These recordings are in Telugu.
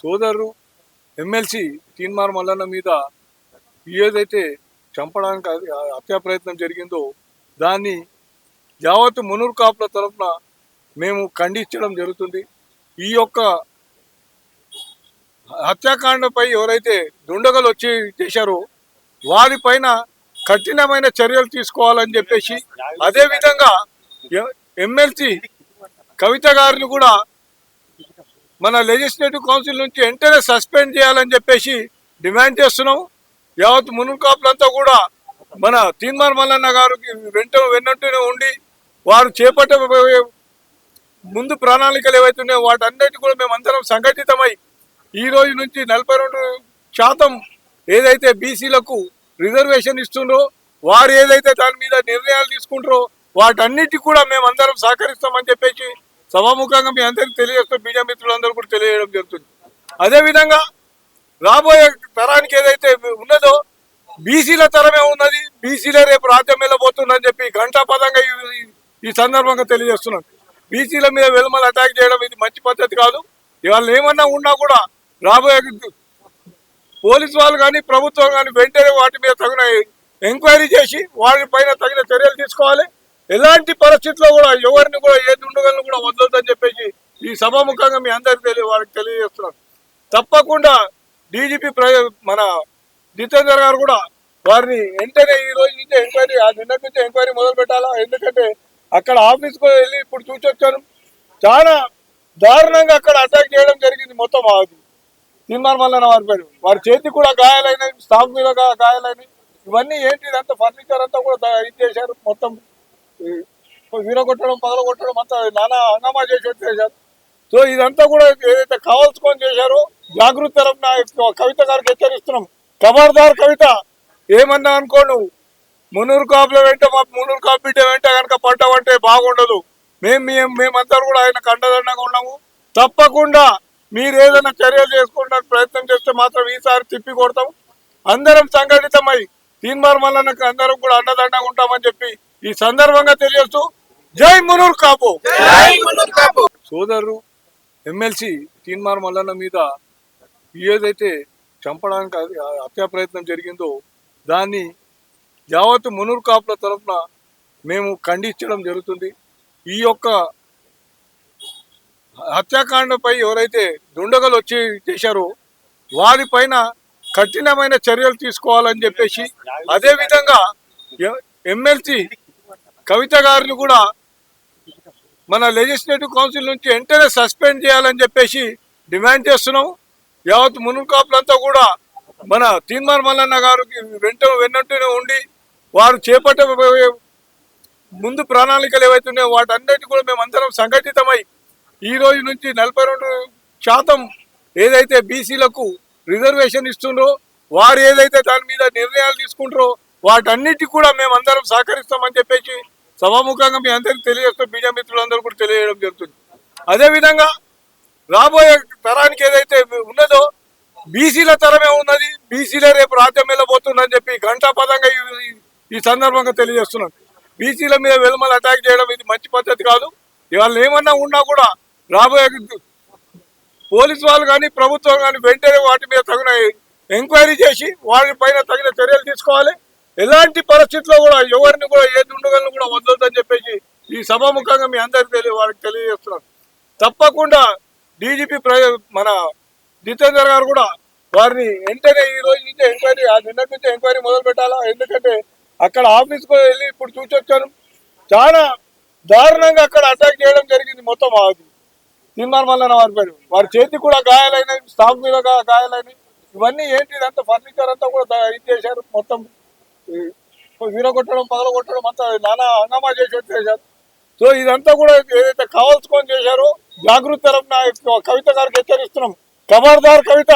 సోదరు ఎమ్మెల్సీ తీన్మార్ మల్లన్న మీద ఏదైతే చంపడానికి హత్యా ప్రయత్నం జరిగిందో దాన్ని యావత్ మునూర్ కాపుల తరఫున మేము ఖండించడం జరుగుతుంది. ఈ యొక్క హత్యాకాండపై ఎవరైతే దుండగలు వచ్చి చేశారో వారిపైన కఠినమైన చర్యలు తీసుకోవాలని చెప్పేసి, అదేవిధంగా ఎమ్మెల్సీ కవిత గారిని కూడా మన లెజిస్లేటివ్ కౌన్సిల్ నుంచి వెంటనే సస్పెండ్ చేయాలని చెప్పేసి డిమాండ్ చేస్తున్నాం. యావత్ మునూర్ కాపులంతా కూడా మన తీన్మార్ మల్లన్న గారికి వెన్నంటూనే ఉండి వారు చేపట్టబోయే ముందు ప్రణాళికలు ఏవైతున్నాయో వాటన్నిటి కూడా మేమందరం సంఘటితమై ఈ రోజు నుంచి 42% ఏదైతే బీసీలకు రిజర్వేషన్ ఇస్తుండ్రో వారు ఏదైతే దాని మీద నిర్ణయాలు తీసుకుంటారో వాటన్నిటి కూడా మేమందరం సహకరిస్తామని చెప్పేసి సభాముఖంగా మీ అందరికీ తెలియజేస్తూ మీడియా మిత్రులందరూ కూడా తెలియజేయడం జరుగుతుంది. అదేవిధంగా రాబోయే తరానికి ఏదైతే ఉన్నదో బీసీల తరమే ఉన్నది, బీసీలే రేపు రాజ్యం వెళ్ళబోతుందని చెప్పి ఘంటాపదంగా ఈ సందర్భంగా తెలియజేస్తున్నాను. బీసీల మీద వెలుమల అటాక్ చేయడం ఇది మంచి పద్ధతి కాదు. ఇవాళ ఏమన్నా ఉన్నా కూడా రాబోయే పోలీసు వాళ్ళు కానీ ప్రభుత్వం కానీ వెంటనే వాటి మీద తగిన ఎంక్వైరీ చేసి వారిపైన తగిన చర్యలు తీసుకోవాలి. ఎలాంటి పరిస్థితుల్లో కూడా ఎవరిని కూడా ఏ దుండగలను కూడా వదలొద్దని చెప్పేసి ఈ సభాముఖంగా మీ అందరికీ వారికి తెలియజేస్తున్నాను. తప్పకుండా డీజీపీ మన జితేందర్ గారు కూడా వారిని వెంటనే ఈ రోజు నుంచి ఎంక్వైరీ నిన్నటి నుంచి ఎంక్వైరీ మొదలు పెట్టాలా. ఎందుకంటే అక్కడ ఆఫీస్కి వెళ్ళి ఇప్పుడు చూసొచ్చాను, చాలా దారుణంగా అక్కడ అటాక్ చేయడం జరిగింది. మొత్తం తీన్మార్ మల్లన్న వారి చేతి కూడా గాయాలైనాయి, స్టాఫ్ మీద గాయాలైనాయి. ఇవన్నీ ఏంటి, ఇదంతా ఫర్నిచర్ అంతా కూడా ఇది చేశారు, మొత్తం విరగొట్టడం పగలగొట్టడం అంతా నానా హంగామా చేసి వచ్చేసారు. సో ఇదంతా కూడా ఏదైతే కావాల్సుకొని చేశారో జాగృతి తరఫున కవిత గారికి హెచ్చరిస్తున్నాం. ఖబర్దార్ కవిత, ఏమన్నా అనుకో నువ్వు మునూరు కాపుల వెంట మా మునూరు కాపు బిడ్డ వెంట కనుక పడ్డావంటే బాగుండదు. మేమంతా కూడా ఆయన కండదండగా ఉన్నాము. తప్పకుండా మీరు ఏదైనా చర్యలు చేసుకోవడానికి ప్రయత్నం చేస్తే మాత్రం ఈసారి తిప్పి కొడతాం. అందరం సంఘటితమై తీన్మార్ మల్లన్నకు అందరం కూడా అండదండగా ఉంటామని చెప్పి ఈ సందర్భంగా తెలియజేస్తూ జై మునూర్ కాపు. సోదరు ఎమ్మెల్సీ తీన్మార్ మల్లన్న మీద ఏదైతే చంపడానికి హత్యా ప్రయత్నం జరిగిందో దాన్ని యావత్ మునూర్ కాపుల తరఫున మేము ఖండించడం జరుగుతుంది. ఈ యొక్క హత్యాకాండపై ఎవరైతే దుండగలు వచ్చి చేశారో వారిపైన కఠినమైన చర్యలు తీసుకోవాలని చెప్పేసి, అదేవిధంగా ఎమ్మెల్సీ కవిత గారిని కూడా మన లెజిస్లేటివ్ కౌన్సిల్ నుంచి వెంటనే సస్పెండ్ చేయాలని చెప్పేసి డిమాండ్ చేస్తున్నాం. యావత్ మునూర్ కాపులంతా కూడా మన తీన్మార్ మల్లన్న గారికి వెన్నంటూనే ఉండి వారు చేపట్టబోయే ముందు ప్రణాళికలు ఏవైతున్నాయో వాటన్నిటి కూడా మేమందరం సంఘటితమై ఈ రోజు నుంచి 42% ఏదైతే బీసీలకు రిజర్వేషన్ ఇస్తుండ్రో వారు ఏదైతే దాని మీద నిర్ణయాలు తీసుకుంటారో వాటన్నిటి కూడా మేమందరం సహకరిస్తామని చెప్పేసి సభాముఖంగా మీ అందరికీ తెలియజేస్తూ మీడియా మిత్రులందరూ కూడా తెలియజేయడం జరుగుతుంది. అదేవిధంగా రాబోయే తరానికి ఏదైతే ఉన్నదో బీసీల తరమే ఉన్నది, బీసీలే రేపు రాజ్యం వెళ్ళబోతుందని చెప్పి ఘంటాపదంగా ఈ సందర్భంగా తెలియజేస్తున్నాను. బీసీల మీద వెలుమల అటాక్ చేయడం ఇది మంచి పద్ధతి కాదు. ఇవాళ ఏమన్నా ఉన్నా కూడా రాబోయే పోలీసు వాళ్ళు కానీ ప్రభుత్వం కానీ వెంటనే వాటి మీద తగిన ఎంక్వైరీ చేసి వారిపైన తగిన చర్యలు తీసుకోవాలి. ఎలాంటి పరిస్థితుల్లో కూడా ఎవరిని కూడా ఏ దుండగలను కూడా వదలొద్దని చెప్పేసి ఈ సభాముఖంగా మీ అందరికీ వారికి తెలియజేస్తున్నాను. తప్పకుండా డీజీపీ మన జితేందర్ గారు కూడా వారిని వెంటనే ఈ రోజు నుంచి ఎంక్వైరీ నిన్నటి నుంచి ఎంక్వైరీ మొదలు పెట్టాలా. ఎందుకంటే అక్కడ ఆఫీస్కి వెళ్ళి ఇప్పుడు చూసొచ్చాను, చాలా దారుణంగా అక్కడ అటాక్ చేయడం జరిగింది. మొత్తం తీన్మార్ మల్లన్న వారి చేతి కూడా గాయాలైనాయి, స్టాఫ్ మీద గాయాలైనాయి. ఇవన్నీ ఏంటి, ఇదంతా ఫర్నిచర్ అంతా కూడా ఇది చేశారు, మొత్తం విరగొట్టడం పగలగొట్టడం అంతా నానా హంగామా చేసి వచ్చేసారు. సో ఇదంతా కూడా ఏదైతే కావాల్సుకొని చేశారో జాగృతి తరఫున కవిత గారికి హెచ్చరిస్తున్నాం. ఖబర్దార్ కవిత,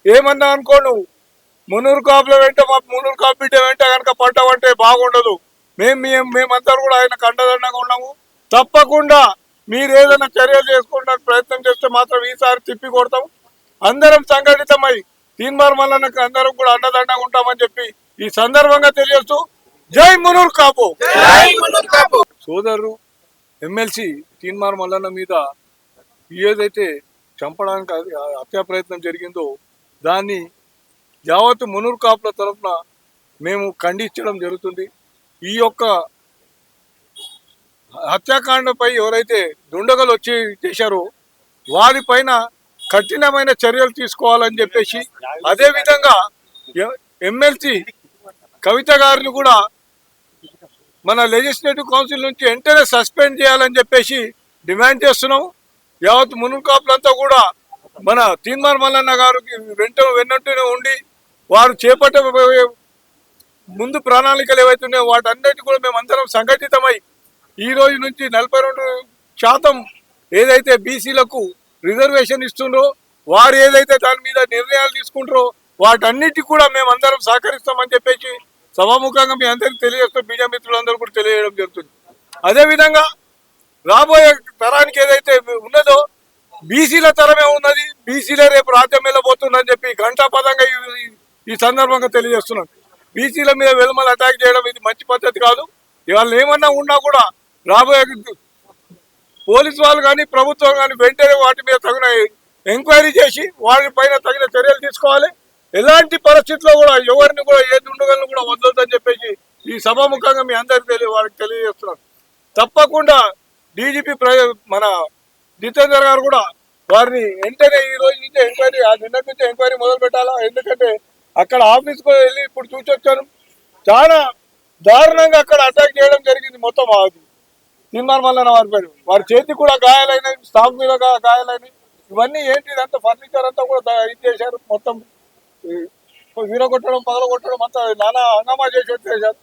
ఏమన్నా అనుకో నువ్వు మునూరు కాపుల వెంట మా మునూరు కాపు బిడ్డ వెంట కనుక పడ్డావంటే బాగుండదు. మేమంతా కూడా ఆయన కండదండగా ఉన్నాము. తప్పకుండా మీరు ఏదైనా చర్యలు చేసుకోవడానికి ప్రయత్నం చేస్తే మాత్రం ఈసారి తిప్పి కొడతాం. అందరం సంఘటితమై తీన్మార్ మల్లన్నకు అందరం కూడా అండదండగా ఉంటామని చెప్పి ఈ సందర్భంగా తెలియజేస్తూ జై మునూర్ కాపు. సోదరు ఎమ్మెల్సీ తీన్మార్ మల్లన్న మీద ఏదైతే చంపడానికి హత్యా ప్రయత్నం జరిగిందో దాన్ని యావత్ మునూర్ కాపుల తరఫున మేము ఖండించడం జరుగుతుంది. ఈ యొక్క హత్యాకాండపై ఎవరైతే దుండగలు వచ్చి చేశారో వారిపైన కఠినమైన చర్యలు తీసుకోవాలని చెప్పేసి, అదేవిధంగా ఎమ్మెల్సీ కవిత గారిని కూడా మన లెజిస్లేటివ్ కౌన్సిల్ నుంచి వెంటనే సస్పెండ్ చేయాలని చెప్పేసి డిమాండ్ చేస్తున్నాం. యావత్ మునూర్ కాపులంతా కూడా మన తీన్మార్ మల్లన్న గారికి వెన్నంటూనే ఉండి వారు చేపట్టే ముందు ప్రణాళికలు ఏవైతున్నాయో వాటన్నిటి కూడా మేమందరం సంఘటితమై ఈ రోజు నుంచి 42% ఏదైతే బీసీలకు రిజర్వేషన్ ఇస్తుండ్రో వారు ఏదైతే దాని మీద నిర్ణయాలు తీసుకుంటారో వాటన్నిటి కూడా మేమందరం సహకరిస్తామని చెప్పేసి సభాముఖంగా మీ అందరికీ తెలియజేస్తూ మీడియా మిత్రులందరూ కూడా తెలియజేయడం జరుగుతుంది. అదేవిధంగా రాబోయే తరానికి ఏదైతే ఉన్నదో బీసీల తరమే ఉన్నది, బీసీలే రేపు రాజ్యం వెళ్ళబోతుందని చెప్పి ఘంటాపదంగా ఈ సందర్భంగా తెలియజేస్తున్నాను. బీసీల మీద వెలుమల అటాక్ చేయడం ఇది మంచి పద్ధతి కాదు. ఇవాళ ఏమన్నా ఉన్నా కూడా రాబోయే పోలీసు వాళ్ళు కానీ ప్రభుత్వం కానీ వెంటనే వాటి మీద తగిన ఎంక్వైరీ చేసి వారిపైన తగిన చర్యలు తీసుకోవాలి. ఎలాంటి పరిస్థితుల్లో కూడా ఎవరిని కూడా ఏ దుండగలను కూడా వదలొద్దని చెప్పేసి ఈ సభాముఖంగా మీ అందరికీ వారికి తెలియజేస్తున్నాను. తప్పకుండా డీజీపీ మన జితేందర్ గారు కూడా వారిని వెంటనే ఈ రోజు నుంచి ఎంక్వైరీ నిన్నటి నుంచి ఎంక్వైరీ మొదలు పెట్టాలా. ఎందుకంటే అక్కడ ఆఫీస్కి వెళ్ళి ఇప్పుడు చూసొచ్చాను, చాలా దారుణంగా అక్కడ అటాక్ చేయడం జరిగింది. మొత్తం తీన్మార్ మల్లన్న వారి చేతి కూడా గాయాలైనవి, స్టాఫ్ మీద గాయాలైనవి. ఇవన్నీ ఏంటి, ఇదంతా ఫర్నిచర్ అంతా కూడా ఇది చేశారు, మొత్తం వీరగొట్టడం పగలగొట్టడం అంతా నానా హంగామా చేసి చేశారు.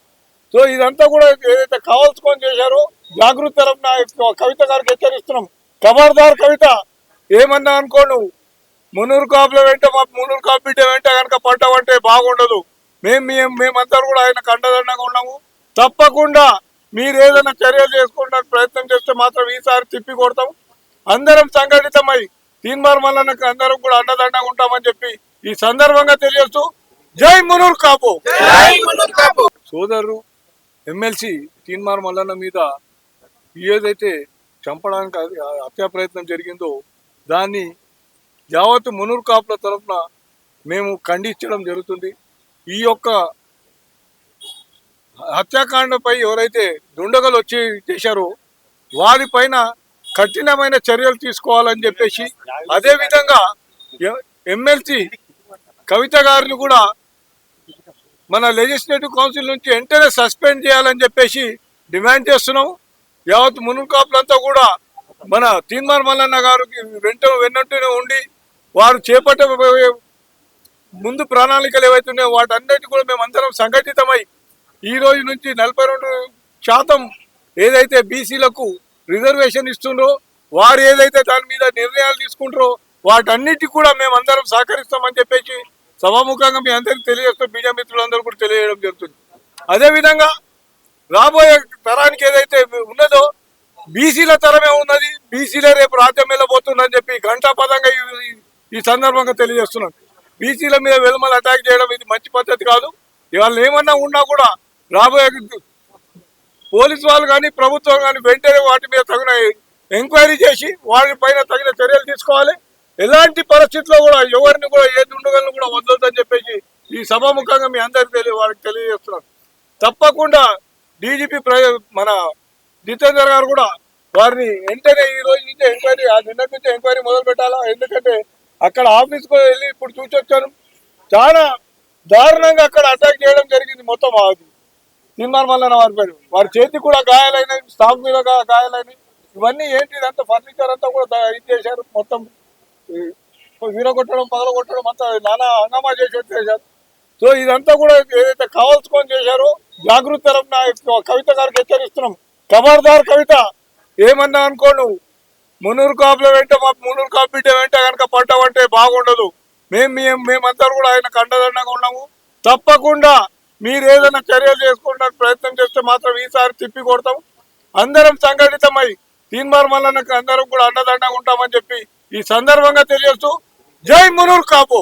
సో ఇదంతా కూడా ఏదైతే కావాల్సుకొని చేశారో జాగృతి తరఫున కవిత గారికి హెచ్చరిస్తున్నాం. ఖబర్దార్ కవిత, ఏమన్నా అనుకో నువ్వు మునూరు కాపుల వెంట మా మునూరు కాపు బిడ్డ వెంట కనుక పడ్డావంటే బాగుండదు. మేమందరూ కూడా ఆయనకు అండదండగా ఉన్నాము. తప్పకుండా మీరు ఏదైనా చర్యలు చేసుకోవడానికి ప్రయత్నం చేస్తే మాత్రం ఈసారి తిప్పి కొడతాం. అందరం సంఘటితమై తీన్మార్ మల్లన్నకు అందరం కూడా అండదండగా ఉంటామని చెప్పి ఈ సందర్భంగా తెలియజేస్తూ జై మునూర్ కాపు. సోదరు ఎమ్మెల్సీ తీన్మార్ మల్లన్న మీద ఏదైతే చంపడానికి హత్యా ప్రయత్నం జరిగిందో దాన్ని యావత్ మునూర్ కాపుల తరఫున మేము ఖండించడం జరుగుతుంది. ఈ యొక్క హత్యాకాండపై ఎవరైతే దుండగలు వచ్చి చేశారో వారిపైన కఠినమైన చర్యలు తీసుకోవాలని చెప్పేసి, అదేవిధంగా ఎమ్మెల్సీ కవిత గారిని కూడా మన లెజిస్లేటివ్ కౌన్సిల్ నుంచి వెంటనే సస్పెండ్ చేయాలని చెప్పేసి డిమాండ్ చేస్తున్నాం. యావత్ మునూర్ కాపులంతా కూడా మన తీన్మార్ మల్లన్న గారికి వెన్నంటూనే ఉండి వారు చేపట్టే ముందు ప్రణాళికలు ఏవైతున్నాయో వాటన్నిటి కూడా మేమందరం సంఘటితమై ఈ రోజు నుంచి 42% ఏదైతే బీసీలకు రిజర్వేషన్ ఇస్తుండ్రో వారు ఏదైతే దాని మీద నిర్ణయాలు తీసుకుంటారో వాటన్నిటి కూడా మేమందరం సహకరిస్తామని చెప్పేసి సభాముఖంగా మీ అందరికీ తెలియజేస్తూ మీడియా మిత్రులందరూ కూడా తెలియజేయడం జరుగుతుంది. అదేవిధంగా రాబోయే తరానికి ఏదైతే ఉన్నదో బీసీల తరమే ఉన్నది, బీసీలే రేపు రాజ్యం వెళ్ళబోతుందని చెప్పి ఘంటాపదంగా ఈ సందర్భంగా తెలియజేస్తున్నాను. బీసీల మీద వెలుమల అటాక్ చేయడం ఇది మంచి పద్ధతి కాదు. ఇవాళ ఏమన్నా ఉన్నా కూడా రాబోయే పోలీసు వాళ్ళు కానీ ప్రభుత్వం కానీ వెంటనే వాటి మీద తగిన ఎంక్వైరీ చేసి వారిపైన తగిన చర్యలు తీసుకోవాలి. ఎలాంటి పరిస్థితుల్లో కూడా ఎవరిని కూడా ఏ దుండగలను కూడా వదలొద్దని చెప్పేసి ఈ సభాముఖంగా మీ అందరికీ వారికి తెలియజేస్తున్నాను. తప్పకుండా డీజీపీ మన జితేందర్ గారు కూడా వారిని వెంటనే ఈ రోజు నుంచి ఎంక్వైరీ నిన్నటి నుంచి ఎంక్వైరీ మొదలు పెట్టాలా. ఎందుకంటే అక్కడ ఆఫీస్కి వెళ్ళి ఇప్పుడు చూసొచ్చాను, చాలా దారుణంగా అక్కడ అటాక్ చేయడం జరిగింది. మొత్తం తీన్మార్ మల్లన్న వారి చేతి కూడా గాయాలైనవి, స్టాఫ్ మీద గాయాలైనవి. ఇవన్నీ ఏంటి, ఇదంతా ఫర్నిచర్ అంతా కూడా ఇది చేశారు, మొత్తం వీరగొట్టడం పగలగొట్టడం అంతా నానా హంగామా చేసి చేశారు. సో ఇదంతా కూడా ఏదైతే కావాల్సుకొని చేశారో జాగృతి తరఫున కవిత గారికి హెచ్చరిస్తున్నాం. ఖబర్దార్ కవిత, ఏమన్నా అనుకో నువ్వు మునూరు కాపుల వెంట మా మునూరు కాపు బిడ్డ వెంట కనుక పడ్డావంటే బాగుండదు. మేమందరూ కూడా ఆయనకు అండదండగా ఉన్నాము. తప్పకుండా మీరు ఏదైనా చర్యలు చేసుకోవడానికి ప్రయత్నం చేస్తే మాత్రం ఈసారి తిప్పి కొడతాం. అందరం సంఘటితమై తీన్మార్ మల్లన్నకు అందరం కూడా అండదండగా ఉంటామని చెప్పి ఈ సందర్భంగా తెలియజేస్తూ జై మునూర్ కాపు.